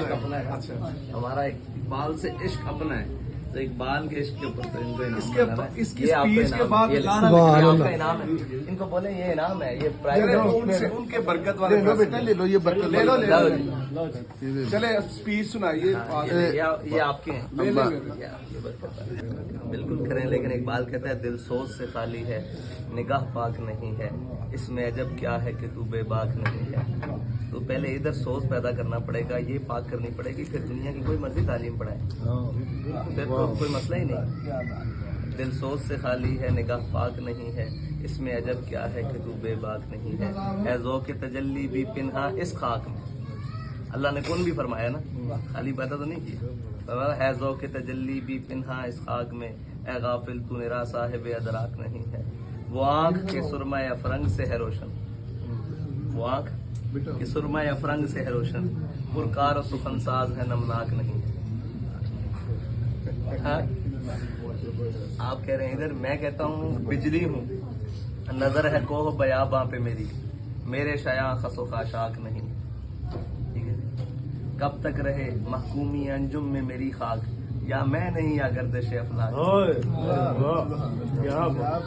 इश्क अपना है। अच्छा, हमारा इकबाल से इश्क अपना है, तो इकबाल के इश्क के ऊपर तो इनको इनाम इसके मिला है। इसकी ये आपका स्पीच के इनाम, बाद ये गाना ये लगा आपका इनाम है। इनको बोले ये इनाम है, ये प्राइवेट उनसे उनके बरकत वाले ले लो बेटा, ले लो, ये बरकत ले लो, वाला। ले लो। चले स्पीच सुनाइए। ये आपके हैं। ले ले। ये बरकत है। बिल्कुल करें, लेकिन इकबाल कहता है दिल सोच से खाली है, निगाह पाक नहीं है, इसमें अजब क्या है कि तू बेबाक नहीं है। तो पहले इधर सोच पैदा करना पड़ेगा, ये पाक करनी पड़ेगी, फिर दुनिया की कोई मर्जी तालीम पढ़ाए, फिर तो कोई मसला ही नहीं। दिल सोच से खाली है, निगाह पाक नहीं है, इसमें अजब क्या है कि तू बेबाक नहीं है। ऐ ज़ौक़ तजल्ली भी पिन्हा इस खाक में, अल्लाह ने कौन भी फरमाया ना, खाली पैदा तो नहीं किया। है ज़ौक़ तजल्ली भी पिन्हा इस खाक में, ए गाफिल तू निरा साहिब अदराक नहीं है। वो आँख के सुरमा अफरंग से है रोशन, वो आँख के सुरमा अफरंग से है रोशन, पुरकार और सुखन साज है, नमनाक नहीं है। हाँ? आप कह रहे हैं इधर, मैं कहता हूँ बिजली हूँ, नजर है कोह बयाबां पे मेरी, मेरे शया खसो खाशाक नहीं। ठीक है, कब तक रहे महकूमी अंजुम में मेरी खाक, या मैं नहीं या गर्दिश अफलाक।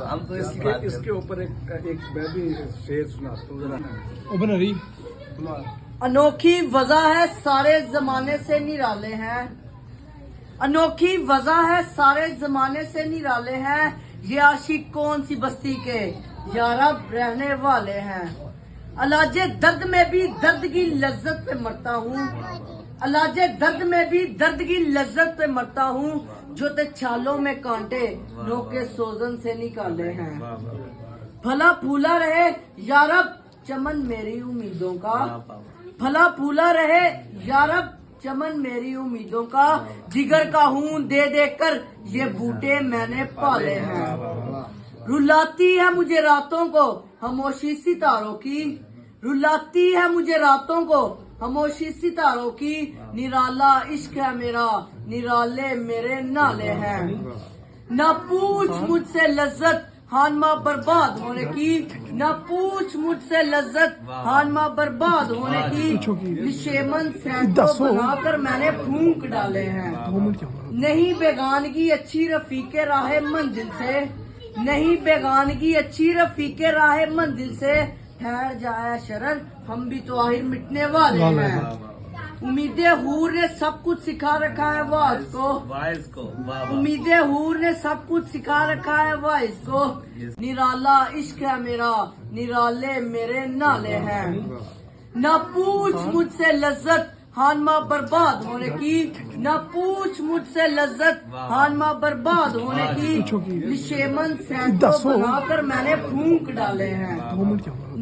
हम तो इसके ऊपर एक मैं भी शेर सुनाता हूँ जरा। अनोखी वजह है सारे जमाने से निराले हैं, अनोखी वजह है सारे जमाने से निराले हैं, ये आशिक कौन सी बस्ती के यारब रहने वाले हैं। अलाजे दर्द में भी दर्द की लज्जत पे मरता हूँ, अलाजे दर्द में भी दर्द की लज्जत पे मरता हूँ, जो ते छालों में कांटे नोके सोजन से निकाले हैं। भला फूला रहे यारब चमन मेरी उम्मीदों का, भला फूला रहे यारब चमन मेरी उम्मीदों का, जिगर का हूँ दे दे कर ये बूटे मैंने पाले हैं। रुलाती है मुझे रातों को खामोशी सितारों की, रुलाती है मुझे रातों को खामोशी सितारों की, निराला इश्क है मेरा निराले मेरे नाले हैं। ना पूछ मुझसे लज्जत हानमा बर्बाद होने की, ना पूछ मुझसे लज्जत हानमा बर्बाद होने की, निशेमन सैकड़ों बनाकर मैंने फूंक डाले हैं। नहीं बेगानगी अच्छी रफीके राह मंजिल से, नहीं बेगानगी अच्छी रफीके राह मंजिल से, ठहर जाए शरर हम भी तो आखिर मिटने वाले हैं। उम्मीदें हूर ने सब कुछ सिखा रखा है वाइज को, उम्मीदें हूर ने सब कुछ सिखा रखा है वाइज को, निराला इश्क है मेरा निराले मेरे नाले हैं। ना पूछ मुझसे लज्जत हानमा बर्बाद होने की, ना पूछ मुझसे लज्जत हानमा बर्बाद होने की, निशेमन सैकड़ों बनाकर मैंने फूंक डाले हैं।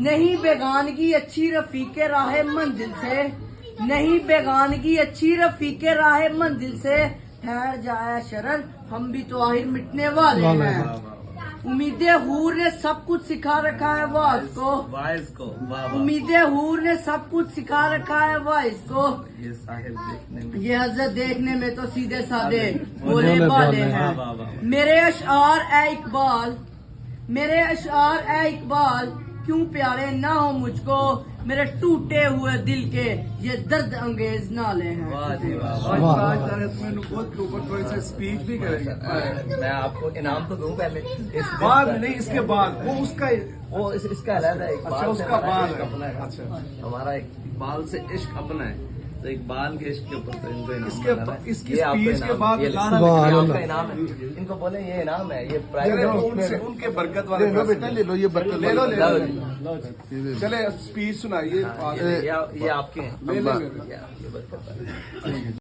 नहीं बेगानगी अच्छी रफीके राह मंजिल से, नहीं बेगानगी अच्छी रफीके राह मंजिल से, ठहर जाए शरर हम भी तो आखिर मिटने वाले हैं। उम्मीदें हूर ने सब कुछ सिखा रखा है वाइज को, उम्मीदें हूर ने सब कुछ सिखा रखा है वाइज को, ये हजरत देखने में तो सीधे साधे भोले भाले हैं। मेरे अशआर ए इकबाल, मेरे अशआर ए इकबाल, क्यों प्यारे ना हो मुझको, मेरे टूटे हुए दिल के ये दर्द अंगेज नाले हैं। स्पीच भी करेंगे। मैं आपको इनाम तो दूं पहले, बाद में नहीं, इसके बाद वो उसका वो इसका अलग है। अच्छा, उसका बाद है। अपना है। अच्छा, हमारा इकबाल से इश्क अपना है, तो इकबाल के इश्क के ऊपर तो इनको इनाम मिला है। इसकी ये आपका स्पीच के इनाम, बाद ये गाना आपका इनाम है। इनको बोले ये इनाम है, ये प्राइवेट उनसे उनके बरकत वाले। ले लो बेटा, ले लो, ये बरकत ले लो, वाला। ले लो। चले स्पीच सुनाइए। ये आपके हैं। ले ले। ये बरकत है।